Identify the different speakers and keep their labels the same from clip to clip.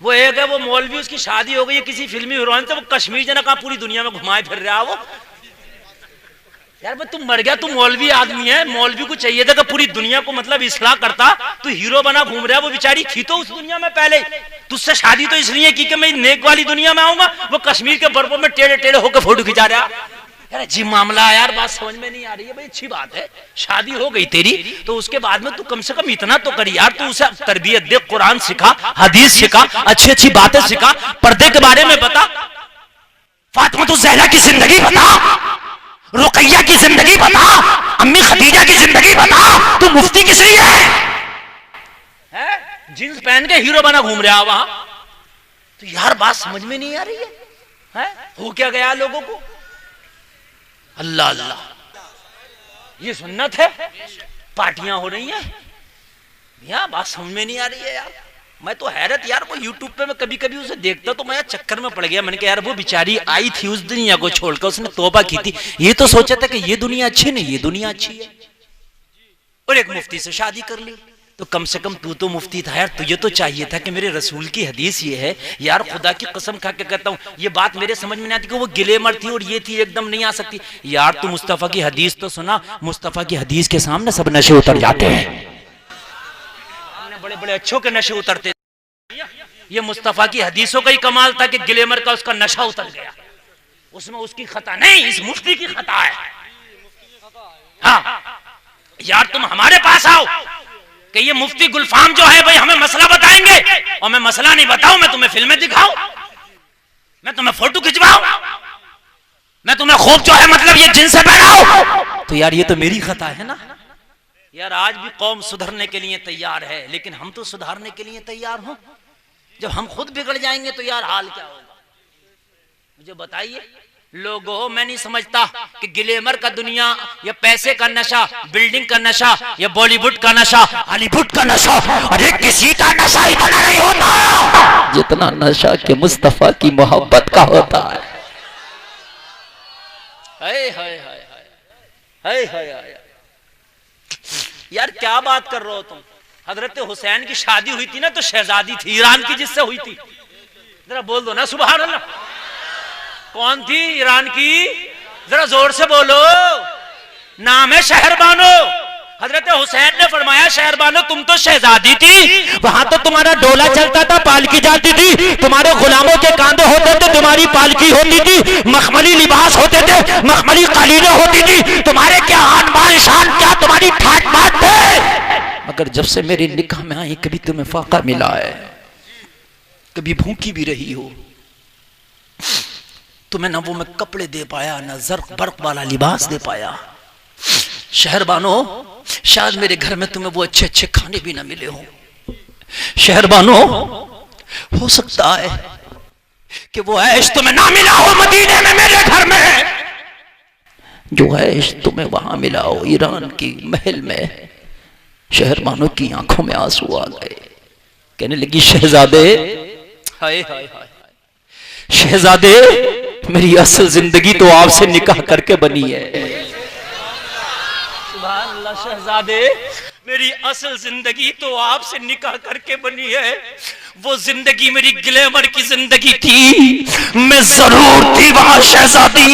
Speaker 1: वो एक है वो मौलवी, उसकी शादी हो गई है किसी फिल्मी हीरोइन से, वो कश्मीर जना कहा पूरी दुनिया में घुमाए फिर रहा वो। यार भाई तुम मर गया, तुम मौलवी आदमी है, मौलवी को चाहिए था कि पूरी दुनिया को मतलब इस्लाह करता, तू हीरो बना घूम रहा है। वो बेचारी थी तो उस दुनिया में पहले, तुझसे शादी तो इसलिए की कि मैं नेक वाली दुनिया में आऊंगा, वो कश्मीर के बर्फों में टेढ़े टेढ़े होकर फोटो खिंचा रहा। यार जी मामला है यार, बात समझ में नहीं आ रही है भाई। अच्छी बात है शादी हो गई तेरी, तो उसके बाद में तू कम से कम इतना तो करी यार, तू उसे तरबियत दे, कुरान सिखा, हदीस सिखा, अच्छी अच्छी बातें सिखा, पर्दे के बारे में बता, फातिमा तो ज़हरा की जिंदगी बता, रुकैया की जिंदगी बता, अम्मी खदीजा की जिंदगी बता। तू मुफ्ती किस लिए है? जींस पहन के हीरो बना घूम रहा वहां। तो यार बात समझ में नहीं आ रही है? हो क्या गया लोगों को? अल्लाह अल्लाह, ये सुन्नत है, पार्टियां हो रही हैं यार, बात समझ में नहीं आ रही है यार। मैं तो हैरत यार, वो यूट्यूब पे मैं कभी कभी उसे देखता तो मैं चक्कर में पड़ गया। मैंने कहा यार वो बेचारी आई थी उस दुनिया को छोड़कर, उसने तौबा की थी, ये तो सोचा था कि ये दुनिया अच्छी नहीं, ये दुनिया अच्छी है, और एक मुफ्ती से शादी कर ली। तो कम से कम तू तो मुफ्ती था यार, तुझे तो चाहिए था कि मेरे रसूल की हदीस ये है यार, खुदा की कसम खा के कहता हूँ ये बात मेरे समझ में नहीं आती कि वो गिलेमर थी और ये थी, एकदम नहीं आ सकती यार। तू मुस्तफा की हदीस तो सुना, मुस्तफा की हदीस के सामने सब नशे उतर जाते हैं, बड़े बड़े अच्छों के नशे उतरते। ये मुस्तफा की हदीसों का ही कमाल था कि गिलेमर का उसका नशा उतर गया, उसमें उसकी खता नहीं, इस मुफ्ती की खता है। हाँ यार तुम हमारे पास आओ कि ये मुफ्ती गुलफाम जो है भाई हमें मसला बताएंगे, और मैं मसला नहीं बताऊं, मैं तुम्हें फिल्में दिखाऊं, मैं तुम्हें फोटो खिंचवाऊं, मैं तुम्हें खूब जो है मतलब ये जिनसे पहनाऊं, तो यार ये तो मेरी खता है ना यार। आज भी कौम सुधरने के लिए तैयार है, लेकिन हम तो सुधारने के लिए तैयार हो। जब हम खुद बिगड़ जाएंगे तो यार हाल क्या होगा? मुझे बताइए लोगों, मैं नहीं समझता कि ग्लैमर का दुनिया या पैसे का नशा, बिल्डिंग का नशा या बॉलीवुड का नशा, हॉलीवुड का नशा, अरे किसी का नशा इतना नहीं होता जितना नशा के मुस्तफा की मोहब्बत का होता है। हाय हाय हाय हाय हाय हाय यार क्या बात कर रहे हो तुम? हजरत हुसैन की शादी हुई थी ना, तो शहजादी थी ईरान की, जिससे हुई थी, जरा बोल दो ना सुभान अल्लाह। कौन थी ईरान की? जरा जोर से बोलो, नाम है शहरबानो। हजरत हुसैन ने फरमाया शहरबानो तुम तो शहजादी थी, वहां तो तुम्हारा डोला चलता था, पालकी जाती थी, तुम्हारे गुलामों के कांधे होते थे, तुम्हारी पालकी होती थी, मखमली लिबास होते थे, मखमली कालीनें होती थी, तुम्हारे क्या आन बान शान, क्या तुम्हारी ठाट बाट थे। मगर जब से मेरे निकाह में आई कभी तुम्हें फाका मिला है, कभी भूखी भी रही हो, तुम्हें ना वो मैं कपड़े दे पाया, ना जर्क बर्क वाला लिबास दे पाया। शहरबानो शायद मेरे घर में तुम्हें वो अच्छे अच्छे खाने भी ना मिले हो। शहरबानो हो सकता है कि वो ऐश तुम्हें ना मिला हो मदीने में मेरे घर में, जो ऐश तुम्हें वहां मिला हो ईरान की महल में। शहरबानो की आंखों में आंसू आ गए, कहने लगी शहजादे, हाय हाय हाय शहजादे, मेरी असल जिंदगी तो आपसे निकाह करके बनी है। सुभान अल्लाह, शहजादे मेरी असल जिंदगी तो आपसे निकाह करके बनी है। वो जिंदगी मेरी ग्लैमर की जिंदगी थी, मैं जरूर थी वहां शहजादी,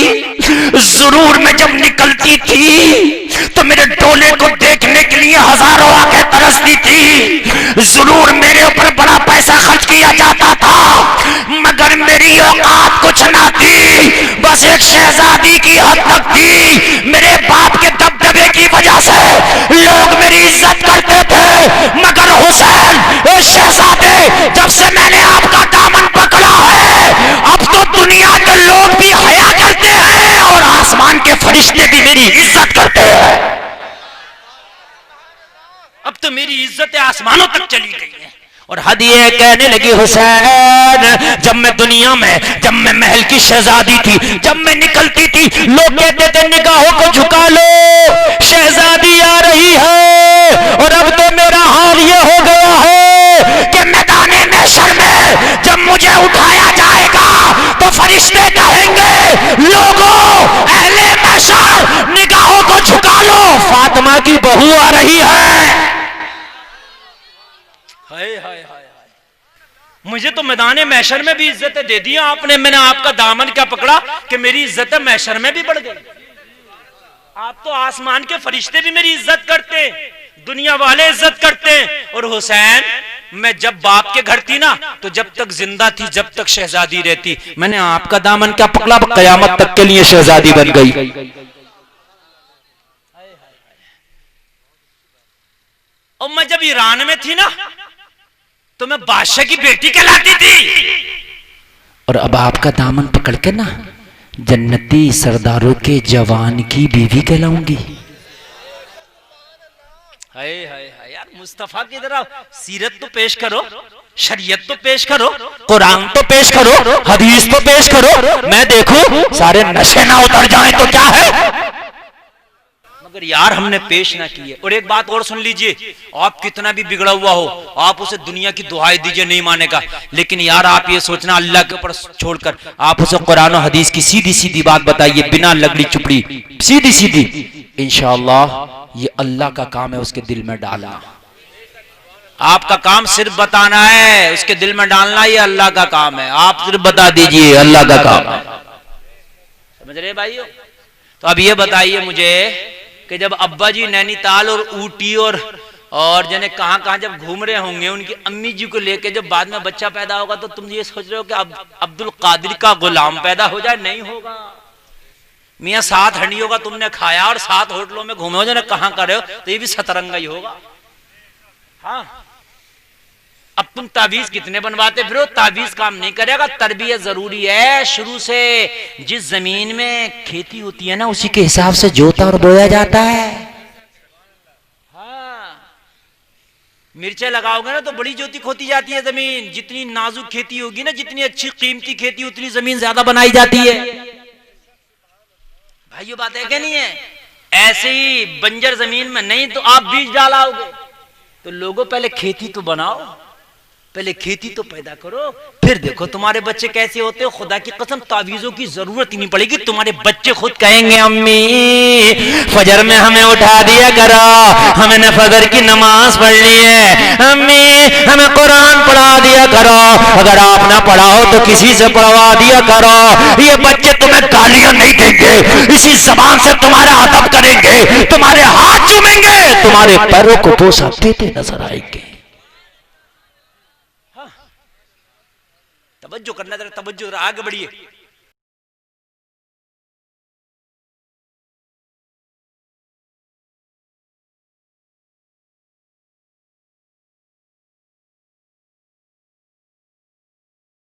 Speaker 1: जरूर मैं जब निकलती थी तो मेरे डोले को देखने के लिए हजारों आंखें तरसती थी, जरूर मेरे ऊपर बड़ा पैसा खर्च किया जाता था, मगर मेरी औकात कुछ ना थी, बस एक शहजादी की हद तक थी। मेरे बाप के दबदबे की वजह से लोग मेरी इज्जत करते थे, मगर हुसैन शहजादे जब से मैंने आपका दामन पकड़ा है, अब तो दुनिया के लोग भी हया करते हैं और आसमान के फरिश्ते भी मेरी इज्जत करते हैं। अब तो मेरी इज्जत आसमानों तक चली गई है। और हदिये कहने लगी हुसैन, जब मैं दुनिया में, जब मैं महल की शहजादी थी, जब मैं निकलती थी, लोग कहते थे निगाहों को झुका लो, शहजादी आ रही है। और अब तो मेरा हाल ये हो गया है कि मैदाने महशर में जब मुझे उठाया जाएगा तो फरिश्ते कहेंगे लोगों, अहले महशर, निगाहों को झुका लो, फातिमा की बहू आ रही है। हाय हाय हाय, मुझे तो मैदान महशर में भी इज्जत दे दी आपने, मैंने आपका दामन क्या पकड़ा कि मेरी इज्जत महशर में भी बढ़ गई। आप तो आसमान के फरिश्ते भी मेरी इज्जत करते हैं, दुनिया वाले इज्जत करते हैं। और हुसैन, मैं जब बाप के घर थी ना, तो जब तक जिंदा थी, जब तक शहजादी रहती, मैंने आपका दामन क्या पकड़ा, कयामत तक के लिए शहजादी बन गई। और मैं जब ईरान में थी ना, तो मैं बादशाह की बेटी कहलाती थी। और अब आपका दामन पकड़ के ना जन्नती सरदारों के जवान की बीवी कहलाऊंगी। हाय हाय हाय यार, मुस्तफा की तरह सीरत तो पेश करो, शरीयत तो पेश करो, कुरान तो पेश करो, हदीस तो पेश करो, मैं देखूं सारे नशे ना उतर जाएं तो क्या है। मगर यार हमने पेश ना किए। और एक बात और सुन लीजिए, आप कितना भी बिगड़ा हुआ हो, आप उसे दुनिया की दुहाई दीजिए, नहीं मानेगा, लेकिन यार आप ये सोचना अल्लाह के ऊपर छोड़कर आप उसे कुरान और हदीस की सीधी सीधी बात बताइए, बिना लगड़ी चुपड़ी, सीधी सीधी। इंशाअल्लाह ये अल्लाह का काम है उसके दिल में डालना। आपका काम सिर्फ बताना है, उसके दिल में डालना ये अल्लाह का काम है। आप सिर्फ बता दीजिए, अल्लाह का काम है। समझ रहे भाइयों? तो अब ये बताइए मुझे कि जब अब्बा जी नैनीताल और ऊटी और जने कहां जब घूम रहे होंगे, उनकी अम्मी जी को लेके जब बाद में बच्चा पैदा होगा, तो तुम ये सोच रहे हो कि अब अब्दुल कादिर का गुलाम पैदा हो जाए? नहीं होगा। मियाँ 7 हंडियों का तुमने खाया और 7 होटलों में घूमे हो, जने कहां कर रहे हो, तो ये भी सतरंगा ही होगा। हाँ, अब तुम ताबीज कितने बनवाते फिर, ताबीज काम नहीं करेगा। तरबियत जरूरी है शुरू से। जिस जमीन में खेती होती है ना, उसी के हिसाब से जोता और बोया जाता है। हाँ, मिर्चे लगाओगे ना तो बड़ी जोती खोती जाती है जमीन। जितनी नाजुक खेती होगी ना, जितनी अच्छी कीमती खेती, उतनी जमीन ज्यादा बनाई जाती है। भाइयों बात है क्या नहीं है? ऐसे ही बंजर जमीन में नहीं तो आप बीज डालाओगे। तो लोगों पहले खेती तो बनाओ, पहले खेती तो पैदा करो, फिर देखो तुम्हारे बच्चे कैसे होते हो। खुदा की कसम तावीजों की जरूरत ही नहीं पड़ेगी, तुम्हारे बच्चे खुद कहेंगे अम्मी फजर में हमें उठा दिया करो, हमने फजर की नमाज पढ़ ली है, अम्मी हमें कुरान पढ़ा दिया करो, अगर आप ना पढ़ाओ तो किसी से पढ़वा दिया करो। ये बच्चे तुम्हें गालियां नहीं देंगे, इसी जबान से तुम्हारा अदब करेंगे, तुम्हारे हाथ चूमेंगे, तुम्हारे पैरों को बोसा देते नजर आएंगे। तवज्जो करना, तवज्जो आगे बढ़िए।